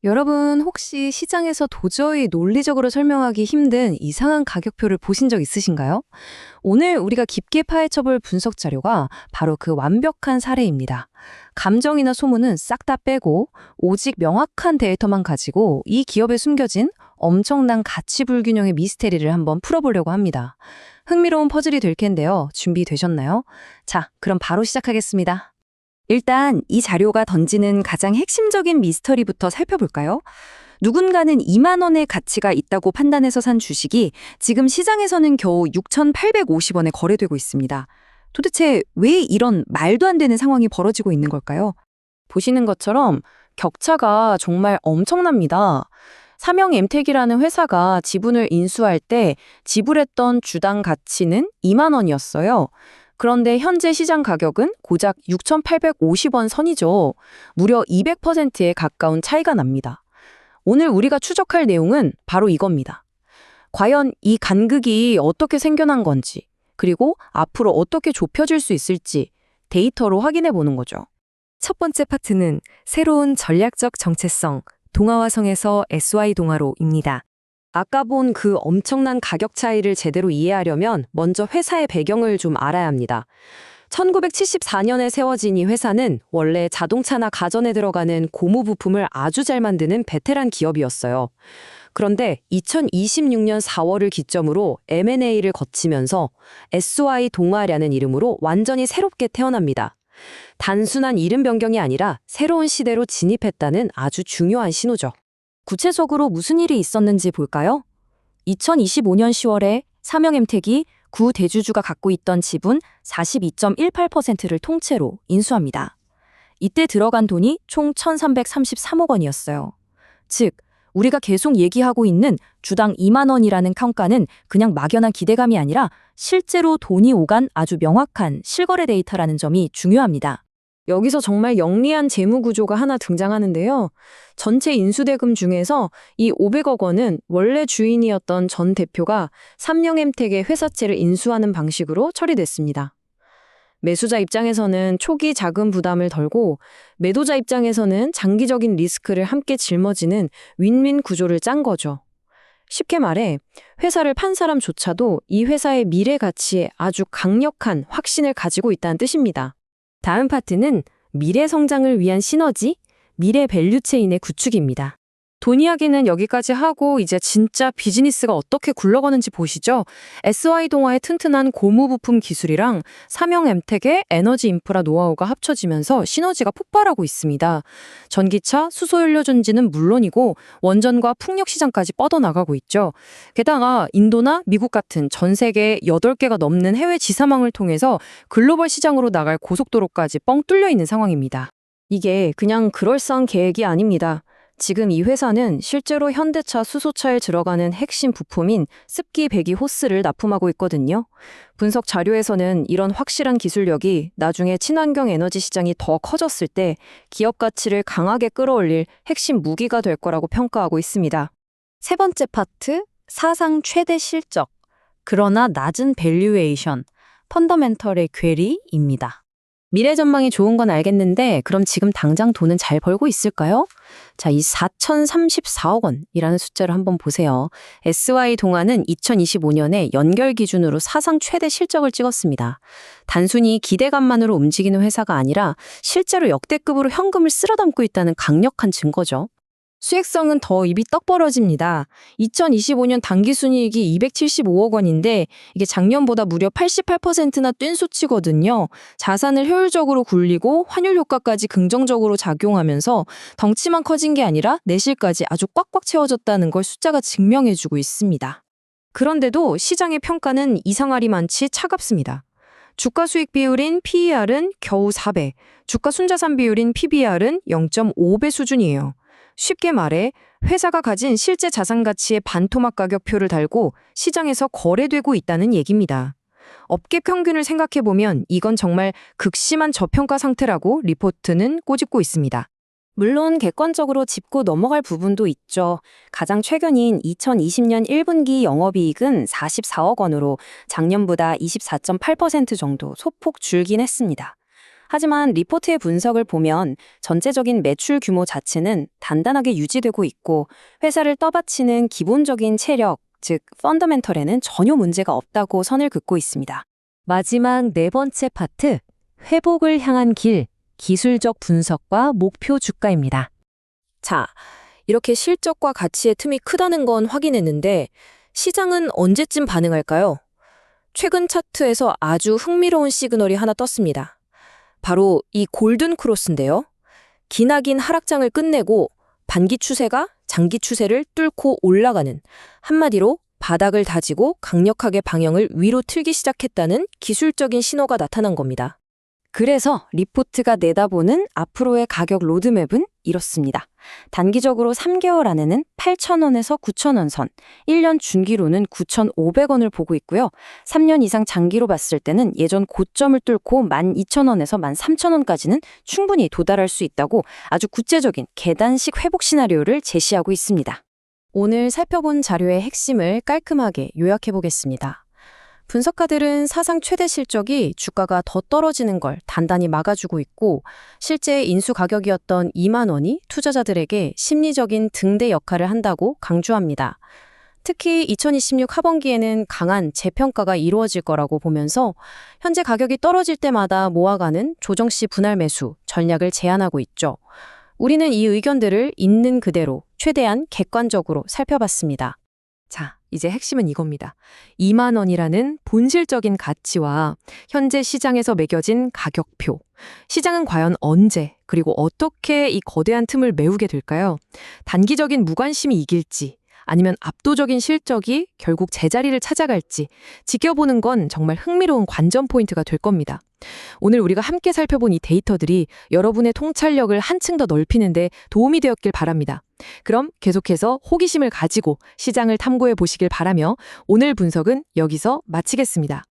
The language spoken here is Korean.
여러분 혹시 시장에서 도저히 논리적으로 설명하기 힘든 이상한 가격표를 보신 적 있으신가요? 오늘 우리가 깊게 파헤쳐볼 분석 자료가 바로 그 완벽한 사례입니다. 감정이나 소문은 싹 다 빼고 오직 명확한 데이터만 가지고 이 기업에 숨겨진 엄청난 가치 불균형의 미스테리를 한번 풀어보려고 합니다. 흥미로운 퍼즐이 될 텐데요. 준비되셨나요? 자, 그럼 바로 시작하겠습니다. 일단 이 자료가 던지는 가장 핵심적인 미스터리부터 살펴볼까요? 누군가는 2만 원의 가치가 있다고 판단해서 산 주식이 지금 시장에서는 겨우 6,850원에 거래되고 있습니다. 도대체 왜 이런 말도 안 되는 상황이 벌어지고 있는 걸까요? 보시는 것처럼 격차가 정말 엄청납니다. 삼형엠텍이라는 회사가 지분을 인수할 때 지불했던 주당 가치는 2만 원이었어요. 그런데 현재 시장 가격은 고작 6,850원 선이죠. 무려 200%에 가까운 차이가 납니다. 오늘 우리가 추적할 내용은 바로 이겁니다. 과연 이 간극이 어떻게 생겨난 건지, 그리고 앞으로 어떻게 좁혀질 수 있을지 데이터로 확인해 보는 거죠. 첫 번째 파트는 새로운 전략적 정체성, 동아화성에서 SY 동아로입니다. 아까 본 그 엄청난 가격 차이를 제대로 이해하려면 먼저 회사의 배경을 좀 알아야 합니다. 1974년에 세워진 이 회사는 원래 자동차나 가전에 들어가는 고무 부품을 아주 잘 만드는 베테랑 기업이었어요. 그런데 2026년 4월을 기점으로 M&A를 거치면서 SY 동아라는 이름으로 완전히 새롭게 태어납니다. 단순한 이름 변경이 아니라 새로운 시대로 진입했다는 아주 중요한 신호죠. 구체적으로 무슨 일이 있었는지 볼까요? 2025년 10월에 삼형엠텍이 구 대주주가 갖고 있던 지분 42.18%를 통째로 인수합니다. 이때 들어간 돈이 총 1,333억 원이었어요. 즉, 우리가 계속 얘기하고 있는 주당 2만 원이라는 평가는 그냥 막연한 기대감이 아니라 실제로 돈이 오간 아주 명확한 실거래 데이터라는 점이 중요합니다. 여기서 정말 영리한 재무 구조가 하나 등장하는데요. 전체 인수대금 중에서 이 500억 원은 원래 주인이었던 전 대표가 삼형엠텍의 회사채를 인수하는 방식으로 처리됐습니다. 매수자 입장에서는 초기 자금 부담을 덜고 매도자 입장에서는 장기적인 리스크를 함께 짊어지는 윈윈 구조를 짠 거죠. 쉽게 말해 회사를 판 사람조차도 이 회사의 미래 가치에 아주 강력한 확신을 가지고 있다는 뜻입니다. 다음 파트는 미래 성장을 위한 시너지, 미래 밸류체인의 구축입니다. 돈 이야기는 여기까지 하고 이제 진짜 비즈니스가 어떻게 굴러가는지 보시죠. SY 동아의 튼튼한 고무 부품 기술이랑 삼형엠텍의 에너지 인프라 노하우가 합쳐지면서 시너지가 폭발하고 있습니다. 전기차, 수소연료 전지는 물론이고 원전과 풍력 시장까지 뻗어나가고 있죠. 게다가 인도나 미국 같은 전 세계 8개가 넘는 해외 지사망을 통해서 글로벌 시장으로 나갈 고속도로까지 뻥 뚫려 있는 상황입니다. 이게 그냥 그럴싸한 계획이 아닙니다. 지금 이 회사는 실제로 현대차, 수소차에 들어가는 핵심 부품인 습기 배기 호스를 납품하고 있거든요. 분석 자료에서는 이런 확실한 기술력이 나중에 친환경 에너지 시장이 더 커졌을 때 기업 가치를 강하게 끌어올릴 핵심 무기가 될 거라고 평가하고 있습니다. 세 번째 파트, 사상 최대 실적, 그러나 낮은 밸류에이션, 펀더멘털의 괴리입니다. 미래 전망이 좋은 건 알겠는데 그럼 지금 당장 돈은 잘 벌고 있을까요? 자, 이 4,034억 원이라는 숫자를 한번 보세요. SY 동아는 2025년에 연결 기준으로 사상 최대 실적을 찍었습니다. 단순히 기대감만으로 움직이는 회사가 아니라 실제로 역대급으로 현금을 쓸어 담고 있다는 강력한 증거죠. 수익성은 더 입이 떡 벌어집니다. 2025년 당기순이익이 275억 원인데 이게 작년보다 무려 88%나 뛴 수치거든요. 자산을 효율적으로 굴리고 환율 효과까지 긍정적으로 작용하면서 덩치만 커진 게 아니라 내실까지 아주 꽉꽉 채워졌다는 걸 숫자가 증명해주고 있습니다. 그런데도 시장의 평가는 이상하리만치 차갑습니다. 주가 수익 비율인 PER은 겨우 4배, 주가 순자산 비율인 PBR은 0.5배 수준이에요. 쉽게 말해 회사가 가진 실제 자산 가치의 반토막 가격표를 달고 시장에서 거래되고 있다는 얘기입니다. 업계 평균을 생각해보면 이건 정말 극심한 저평가 상태라고 리포트는 꼬집고 있습니다. 물론 객관적으로 짚고 넘어갈 부분도 있죠. 가장 최근인 2020년 1분기 영업이익은 44억 원으로 작년보다 24.8% 정도 소폭 줄긴 했습니다. 하지만 리포트의 분석을 보면 전체적인 매출 규모 자체는 단단하게 유지되고 있고 회사를 떠받치는 기본적인 체력, 즉 펀더멘털에는 전혀 문제가 없다고 선을 긋고 있습니다. 마지막 네 번째 파트, 회복을 향한 길, 기술적 분석과 목표 주가입니다. 자, 이렇게 실적과 가치의 틈이 크다는 건 확인했는데 시장은 언제쯤 반응할까요? 최근 차트에서 아주 흥미로운 시그널이 하나 떴습니다. 바로 이 골든 크로스인데요. 기나긴 하락장을 끝내고 반기 추세가 장기 추세를 뚫고 올라가는, 한마디로 바닥을 다지고 강력하게 방향을 위로 틀기 시작했다는 기술적인 신호가 나타난 겁니다. 그래서 리포트가 내다보는 앞으로의 가격 로드맵은 이렇습니다. 단기적으로 3개월 안에는 8,000원에서 9,000원 선, 1년 중기로는 9,500원을 보고 있고요. 3년 이상 장기로 봤을 때는 예전 고점을 뚫고 12,000원에서 13,000원까지는 충분히 도달할 수 있다고 아주 구체적인 계단식 회복 시나리오를 제시하고 있습니다. 오늘 살펴본 자료의 핵심을 깔끔하게 요약해 보겠습니다. 분석가들은 사상 최대 실적이 주가가 더 떨어지는 걸 단단히 막아주고 있고 실제 인수 가격이었던 2만 원이 투자자들에게 심리적인 등대 역할을 한다고 강조합니다. 특히 2026 하반기에는 강한 재평가가 이루어질 거라고 보면서 현재 가격이 떨어질 때마다 모아가는 조정시 분할 매수 전략을 제안하고 있죠. 우리는 이 의견들을 있는 그대로 최대한 객관적으로 살펴봤습니다. 자, 이제 핵심은 이겁니다. 2만 원이라는 본질적인 가치와 현재 시장에서 매겨진 가격표. 시장은 과연 언제 그리고 어떻게 이 거대한 틈을 메우게 될까요? 단기적인 무관심이 이길지 아니면 압도적인 실적이 결국 제자리를 찾아갈지 지켜보는 건 정말 흥미로운 관전 포인트가 될 겁니다. 오늘 우리가 함께 살펴본 이 데이터들이 여러분의 통찰력을 한층 더 넓히는데 도움이 되었길 바랍니다. 그럼 계속해서 호기심을 가지고 시장을 탐구해 보시길 바라며 오늘 분석은 여기서 마치겠습니다.